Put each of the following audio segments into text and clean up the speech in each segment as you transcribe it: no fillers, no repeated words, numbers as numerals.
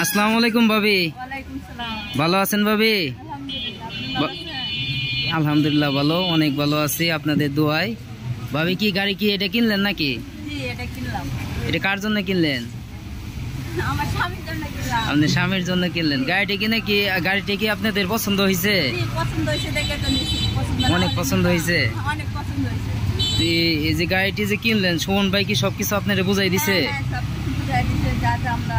আসসালামু আলাইকুম ভাবি। ওয়ালাইকুম সালাম। ভালো আছেন ভাবি? আলহামদুলিল্লাহ। আলহামদুলিল্লাহ ভালো, অনেক ভালো আছি আপনাদের দোয়ায়। ভাবি কি গাড়ি কি এটা কিনলেন নাকি? জি, এটা কিনলাম। এটা কার জন্য কিনলেন? আমার স্বামীর জন্য কিনলাম। আপনি স্বামীর জন্য কিনলেন। গাড়িটি কিনে কি গাড়িটি কি আপনাদের পছন্দ হয়েছে? জি, পছন্দ হয়েছে দেখে তো নিছি। পছন্দ না অনেক হলে পছন্দ না। হয়েছে? অনেক পছন্দ হয়েছে। এই যে গাড়িটি যে কিনলেন, সুমন ভাই কি সবকিছু আপনারা বুঝাই দিছে? হ্যাঁ, সবকিছু বুঝাই দিছে, যা যা আমরা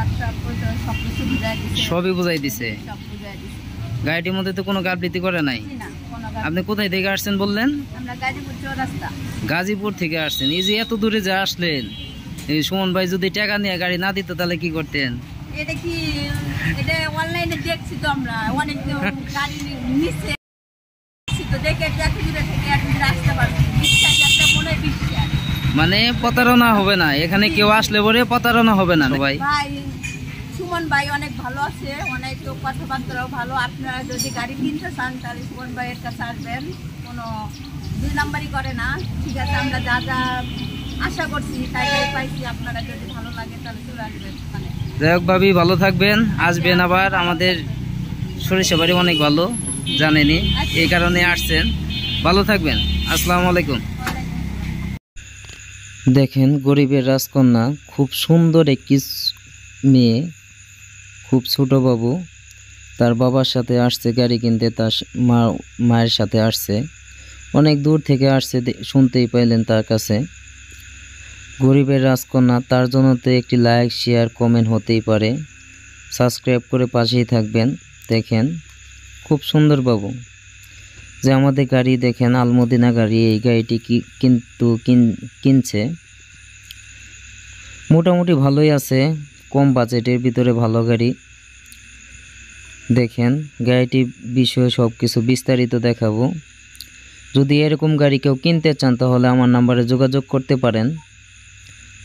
সবকিছু বুঝাই দিছে। সবই বুঝাই দিছে। সব বুঝাই দিছে। গাড়িটির মধ্যে তো কোনো গাফলতি করে নাই? জি না, কোনো গাড়ি। আপনি কোথায় থেকে আসছেন বললেন? আমরা গাজীপুর চৌরাস্তা। গাজীপুর থেকে আসছেন। এই যে এত দূরে যে আসলেন, এই সুমন ভাই যদি টাকা নিয়ে গাড়ি না দিত তাহলে কি করতেন? এটা কি এটা অনলাইনে দেখছি তো আমরা অনেক গাড়ি নিচ্ছে তো দেখে এত দূরে থেকে এত দূরে আসতে পারছি। বিশ্বাস একটা মনে বিশ্বাস। মানে প্রতারণা হবে না, এখানে কেউ আসলে পরে প্রতারণা হবে না ভাই। ভাই সুমন ভাই অনেক ভালো আছে, অনেক কথাবার্তাও ভালো। আপনারা যদি গাড়ি কিনতে চান তাহলে সুমন ভাইয়ের কাছে আসবেন, কোনো দুই নাম্বারই করে না। ঠিক আছে, আমরা যা যা আশা করছি তাই তাই পাইছি। আপনারা যদি ভালো লাগে তাহলে চলে আসবেন। মানে যাই হোক ভাবি, ভালো থাকবেন, আসবেন আবার। আমাদের সরিষা বাড়ি অনেক ভালো জানেনি, এই কারণে আসছেন। ভালো থাকবেন। আসসালামু আলাইকুম। দেখেন গরিবের রাজকন্যা, খুব সুন্দর একটি মেয়ে, খুব ছোট বাবু, তার বাবার সাথে আসছে গাড়ি কিনতে, তার মায়ের সাথে আসছে, অনেক দূর থেকে আসছে, শুনতেই পাইলেন তার কাছে। গরিবের রাজকন্যা, তার জন্য তো একটি লাইক শেয়ার কমেন্ট হতেই পারে। সাবস্ক্রাইব করে পাশেই থাকবেন। দেখেন খুব সুন্দর বাবু, যে আমাদের গাড়ি দেখেন আলমদিনা গাড়ি, এই গাড়িটি কিন্তু কিনছে মোটামুটি ভালোই আছে, কম বাজেটের ভিতরে ভালো গাড়ি। দেখেন গাড়িটির বিষয়ে সব কিছু বিস্তারিত দেখাবো। যদি এরকম গাড়ি কেউ কিনতে চান তাহলে আমার নাম্বারে যোগাযোগ করতে পারেন।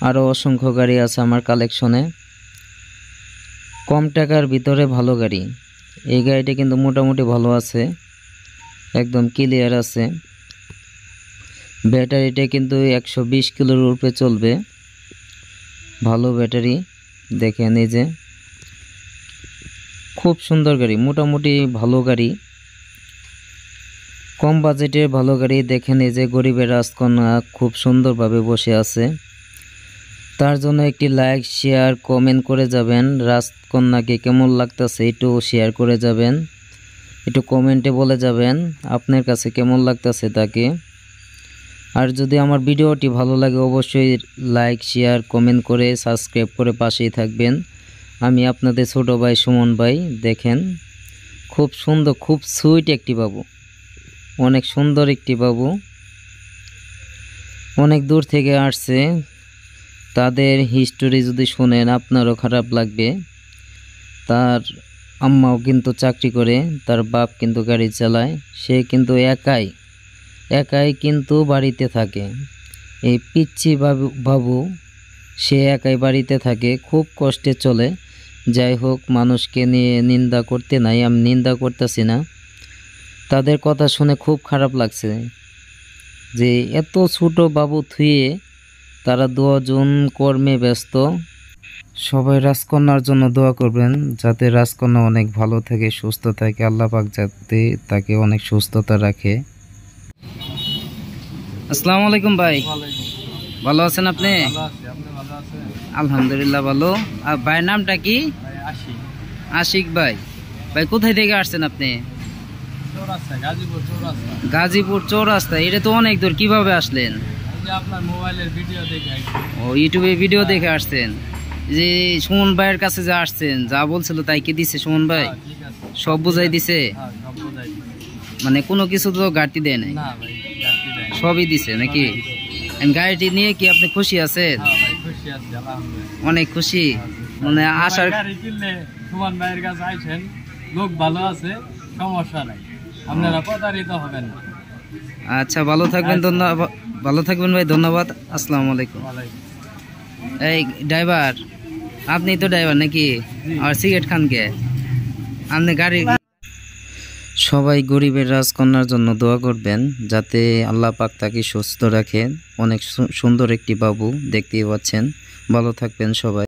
আরও অসংখ্য গাড়ি আছে আমার কালেকশনে, কম টাকার ভিতরে ভালো গাড়ি। এই গাড়িটা কিন্তু মোটামুটি ভালো আছে, একদম ক্লিয়ার আছে। ব্যাটারিটা কিন্তু 120 কিলোর উপরে চলবে, ভালো ব্যাটারি। দেখেন এই যে খুব সুন্দর গাড়ি, মোটামুটি ভালো গাড়ি, কম বাজেটের ভালো গাড়ি। দেখেন এই যে গরিবের রাজকন্যা খুব সুন্দরভাবে বসে আছে, তার জন্য একটি লাইক শেয়ার কমেন্ট করে যাবেন। রাজকন্যাকে কেমন লাগতেছে একটু শেয়ার করে যাবেন, একটু কমেন্টে বলে যাবেন আপনার কাছে কেমন লাগতেছে তাকে। আর যদি আমার ভিডিওটি ভালো লাগে অবশ্যই লাইক শেয়ার কমেন্ট করে সাবস্ক্রাইব করে পাশেই থাকবেন। আমি আপনাদের ছোট ভাই সুমন ভাই। দেখেন খুব সুন্দর, খুব সুইট একটি বাবু, অনেক সুন্দর একটি বাবু, অনেক দূর থেকে আসছে। তাদের হিস্টোরি যদি শুনেন আপনারও খারাপ লাগবে। তার আম্মাও কিন্তু চাকরি করে, তার বাপ কিন্তু গাড়ি চালায়, সে কিন্তু একাই কিন্তু বাড়িতে থাকে। এই পিচ্চি বাবু সে একাই বাড়িতে থাকে, খুব কষ্টে চলে। যাই হোক, মানুষকে নিয়ে নিন্দা করতে নাই, আমি নিন্দা করতেছি না। তাদের কথা শুনে খুব খারাপ লাগছে যে এত ছোট বাবু থুয়ে তারা দুজন কর্মে ব্যস্ত। সবাই রাজকন্যার জন্য দোয়া করবেন, যাতে রাজকন্যা অনেক ভালো থাকে, সুস্থ থাকে। আল্লাহ পাক যাতে তাকে অনেক সুস্থতা রাখে। আসসালামু আলাইকুম ভাই। ভালো আছেন আপনি? আলহামদুলিল্লাহ ভালো। আর ভাইয়ের নামটা কি? আশিক ভাই। ভাই কোথায় থেকে আসছেন আপনি? গাজীপুর চৌরাস্তা। এটা তো অনেক দূর, কিভাবে আসলেন? ও, ইউটিউবে ভিডিও দেখে আসছেন। যে সুমন ভাইয়ের কাছে যা আসছেন, যা বলছিল তাই কি দিছে সুমন ভাই? সব বুঝাই দিছে? মানে কোনো কিছু তো ঘাটতি দেয় নাই, সবই দিছে নাকি? গাড়িটি নিয়ে কি আপনি খুশি আছেন? অনেক খুশি। মানে আসার সুমন ভাইয়ের কাছে আইছেন, লোক ভালো আছে, সমস্যা নাই, আপনারা প্রতারিত হবেন না। আচ্ছা, ভালো থাকবেন। ধন্যবাদ, ভালো থাকবেন ভাই, ধন্যবাদ। আসসালামু আলাইকুম। এই ড্রাইভার, আপনি তো ড্রাইভার নাকি? আর সিগারেট খান কে আপনি গাড়ি? সবাই গরিবের রাজকন্যার জন্য দোয়া করবেন, যাতে আল্লাহ পাক তাকে সুস্থ রাখেন। অনেক সুন্দর একটি বাবু, দেখতেই পাচ্ছেন। ভালো থাকবেন সবাই।